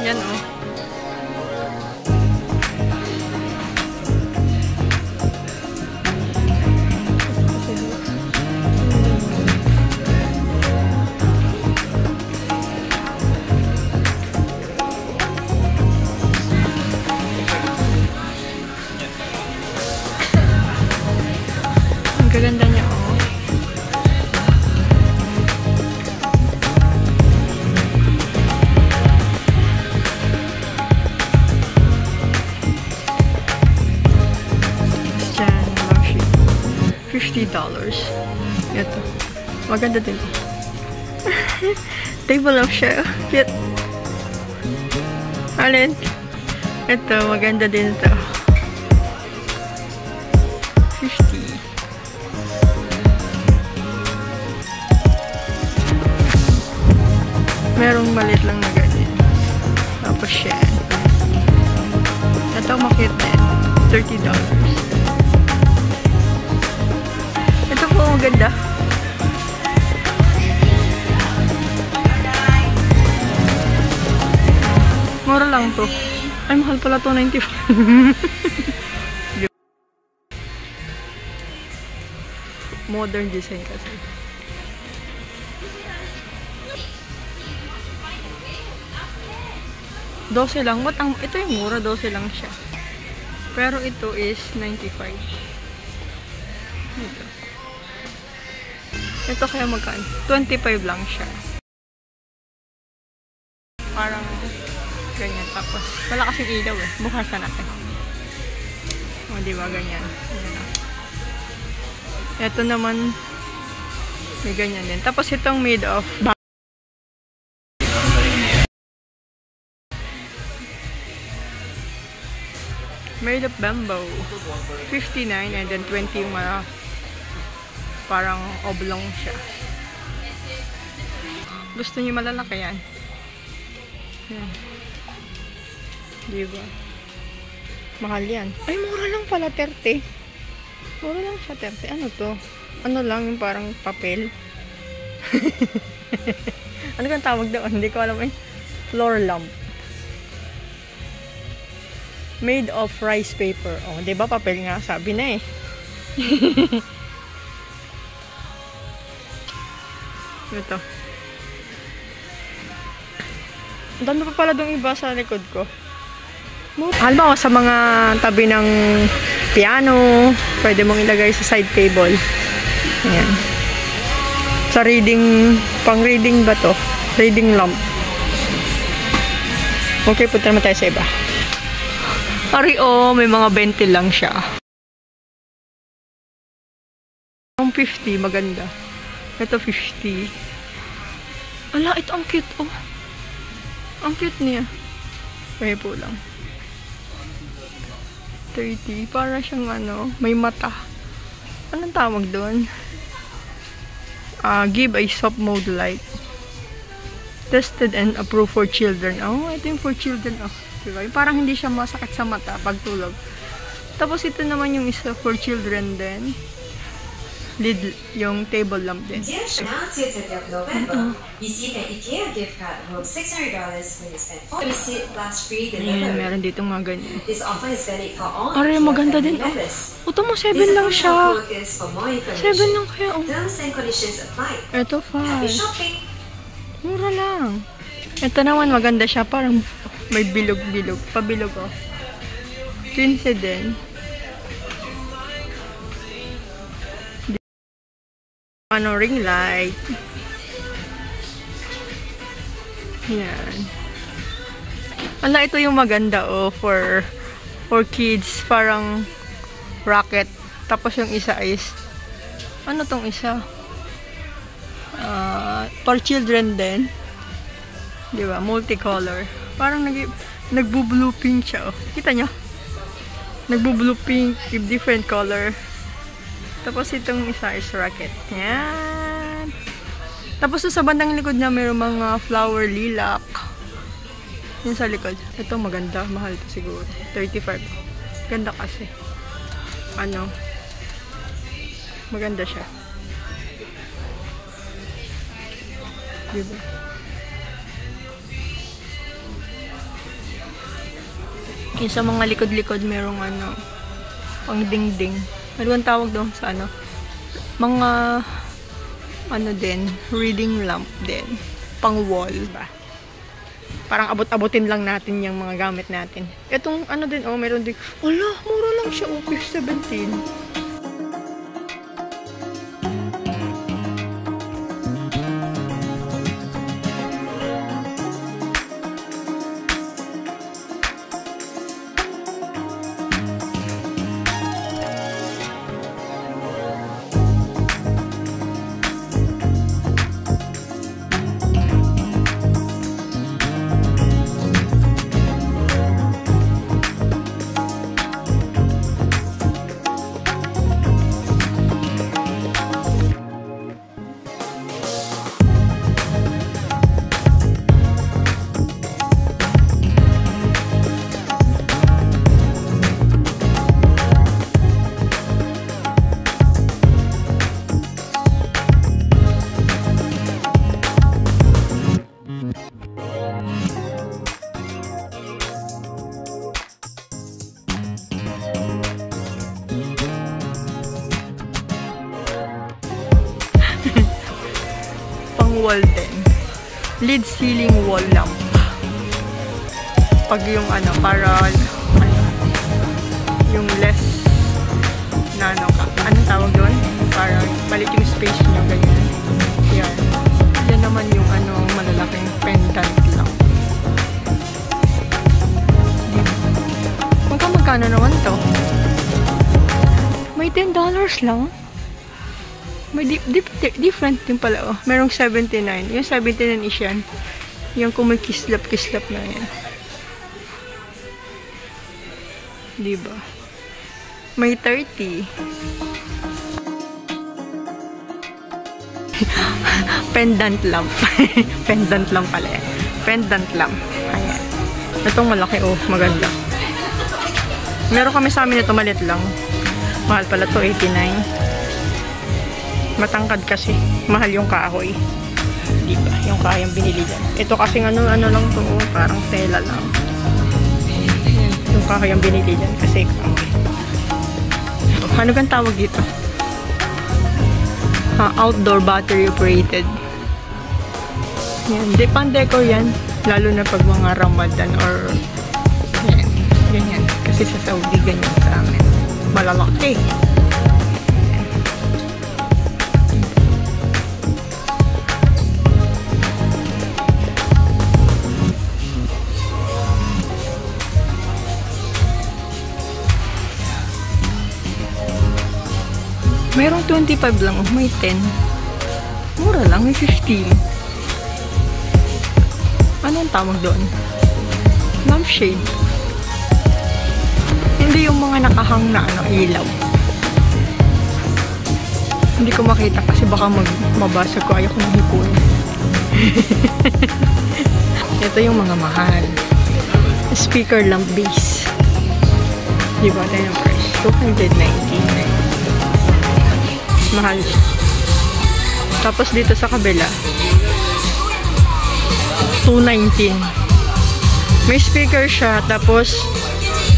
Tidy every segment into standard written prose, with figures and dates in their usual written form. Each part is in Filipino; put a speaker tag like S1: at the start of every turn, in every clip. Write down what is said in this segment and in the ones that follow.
S1: Yan oh. Ang gaganda niya oh. $50. Ito. Maganda din. Table lamp siya. Cute. Alin? Ito. Maganda din ito. 50. Merong maliit lang na ganyan. Tapos yan. Ito makit din. $30. Ito po, maganda. Mura lang to. Ay, mahal pala to, $95. Modern design kasi. $12 lang. Ito yung mura, $12 lang siya. Pero ito is $95. Ito. Ito kaya magkaan? $25 lang siya. Parang ganyan. Tapos, wala kasing ilaw eh. Bukasan natin. O, diba? Ganyan. Ayan. Ito naman, may ganyan din. Tapos, itong made of bamboo. 59 and then 20 yung parang oblong siya. Gusto niyo malalaki yan? Yan. Diba? Mahal yan. Ay, mura lang pala, 30. Mura lang siya, 30. Ano to? Ano lang yung parang papel? Ano kang tawag doon? Hindi ko alam eh. Floor lamp. Made of rice paper. Oh, 'di ba papel nga sabi na eh. Ito. Ang dami pa pala dong iba sa likod ko. Halimbawa sa mga tabi ng piano, pwede mong ilagay sa side table. Ayan. Sa reading, pang reading ba to? Reading lamp. Okay, punta naman tayo sa iba. Ari oh, may mga 20 lang siya. Ang 50, maganda. Ito 50. Ala, ito ang cute oh. Ang cute niya. Kaya po lang. 30. Para siyang ano, may mata. Anong tawag doon? Give a soft mode light. Tested and approved for children. Oh, ito yung for children oh. Diba? Parang hindi siya masakit sa mata pag tulog. Tapos ito naman yung isa for children din. Lid, yung table lamp din.
S2: Now to November, you see the IKEA gift card worth $600 when you spend 4 receipt plus free delivery.
S1: Ayan, meron dito mga ganyan.
S2: This offer is valid for all
S1: Aray, maganda din. Oh, ito mo, 7 lang siya. 7 lang kaya. Oh.
S2: Terms and conditions apply.
S1: Ito, 5.
S2: Happy shopping!
S1: Mura lang. Ito naman, maganda siya. Parang may bilog-bilog. Pabilog, oh. 15 din. Ano, ring light. Yan. Wala, ito yung maganda, oh, for kids. Parang rocket. Tapos yung isa is, ano tong isa? For children din. Diba? Multicolor. Parang nagbu-blue pink siya, oh. Kita nyo? Nagbu-blue pink, different color. Tapos itong isa is rocket. Yan. Tapos sa bandang likod niya mayroong mga flower lilac. Yung sa likod. Ito maganda. Mahal ito siguro. 35. Ganda kasi. Ano. Maganda siya. Diba? Yung sa mga likod-likod, merong ano, pang dingding. Ano bang tawag doon sa ano? Mga, ano din, reading lamp din. Pang wall ba? Parang abot-abotin lang natin yung mga gamit natin. Itong ano din, oh, meron din. Wala, mura lang siya, oh, 17. Wall din. Lid ceiling wall lamp. Pag yung ano, para ano, yung less na ano, anong tawag doon? Para balik yung space nyo, ganyan. Yan. Yan naman yung ano, malalaking pendant lamp. Magkano naman to? May $10 lang. May different din pala, oh. Merong 79. Yung 79 is yan. Yung kung may kislap-kislap na yan. Diba? May 30. Pendant lamp. Pendant lamp pala yan. Pendant lamp. Ayan. Itong malaki, oh. Maganda. Meron kami sa amin ito, maliit lang. Mahal pala to, 89. Matangkad kasi. Mahal yung kahoy. Diba? Yung kahoy yung binili dyan. Ito kasi ano lang to. Parang tela lang. Yung kahoy yung binili dyan kasi kahoy. Ito. Ano kang tawag dito? Outdoor battery operated. Yan. Pan-decor yan. Lalo na pag mga Ramadan or yan. Ganyan. Kasi sa Saudi ganyan sa amin. Malalaki. Merong 25 lang, oh. May 10. Mura lang, may 15. Anong tawag doon? Lampshade. Hindi yung mga nakahang na ano, ilaw. Hindi ko makita kasi baka mabasag ko. Ayoko nang hipon. Ito yung mga mahal. Speaker lamp base. Diba? Tayo ng price. 299. Mahal. Tapos dito sa kabila 219. May speaker siya, tapos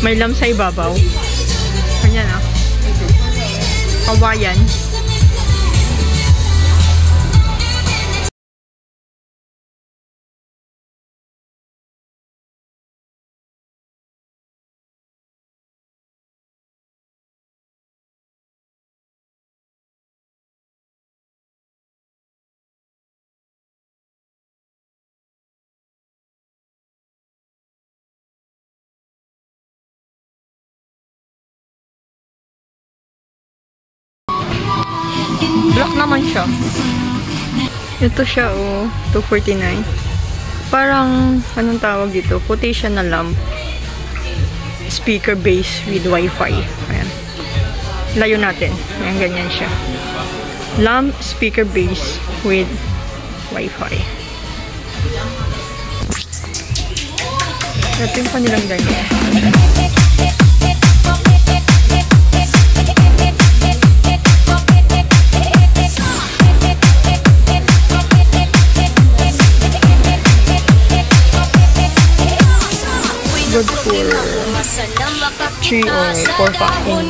S1: may lamp sa ibabaw. Ganyan, ah. Kawayan. Black naman siya. Ito siya, oh. 249. Parang, anong tawag dito? Puti siya na lamp. Speaker base with Wi-Fi. Ayan. Layo natin. Ayan, ganyan siya. Lamp, speaker base with Wi-Fi. Ito yung kanilang ganyan. good for 3 or 4 family.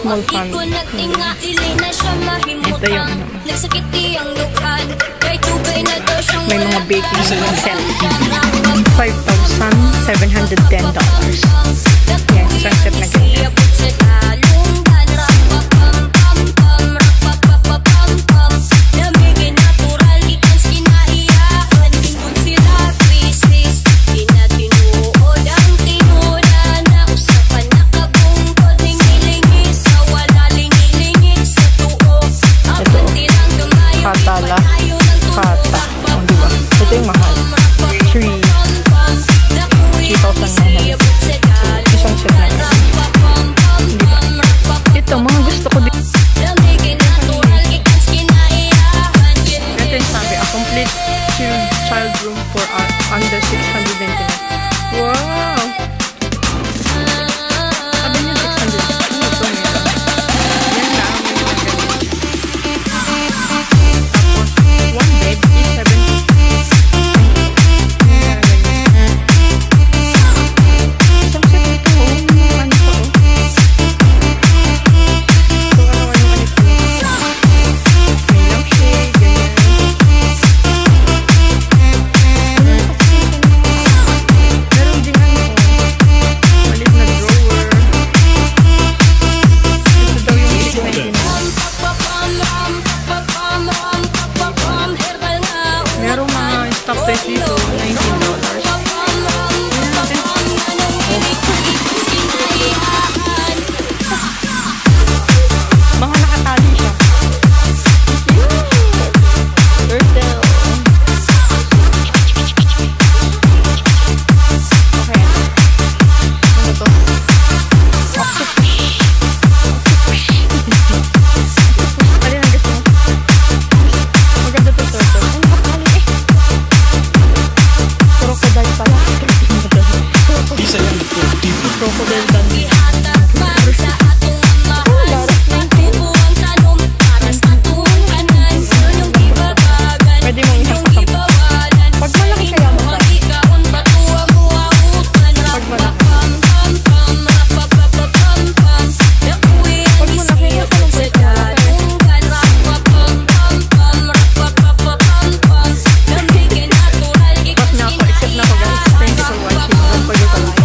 S1: Small family. Ito yung ano. May mga baking set. $5,710. Yan, isang set na ganyan. Child room for under 629. Wow! Sabi niya 600. Ano ito nila? Yan lang. Tapos, one bed is 7. Isang set ito. Ano pa o? So, ano ito? May lampshade, ganyan. Merong mga stock toys dito, $19. Mga nakatali siya. Turtle. Okay. Ano to? Octopus. Alin ang gusto mo? Maganda to turtle. Ang nakatali eh. Crocodile pala.
S3: Isa yan.
S1: Crocodile Dundee. Pwede mong isang kasama. Pag malaki kaya mo ba? Pag malaki. Pag malaki, natanong ko ito. Ba't na ako? Except na ako guys. Thank you for watching. Don't forget to like.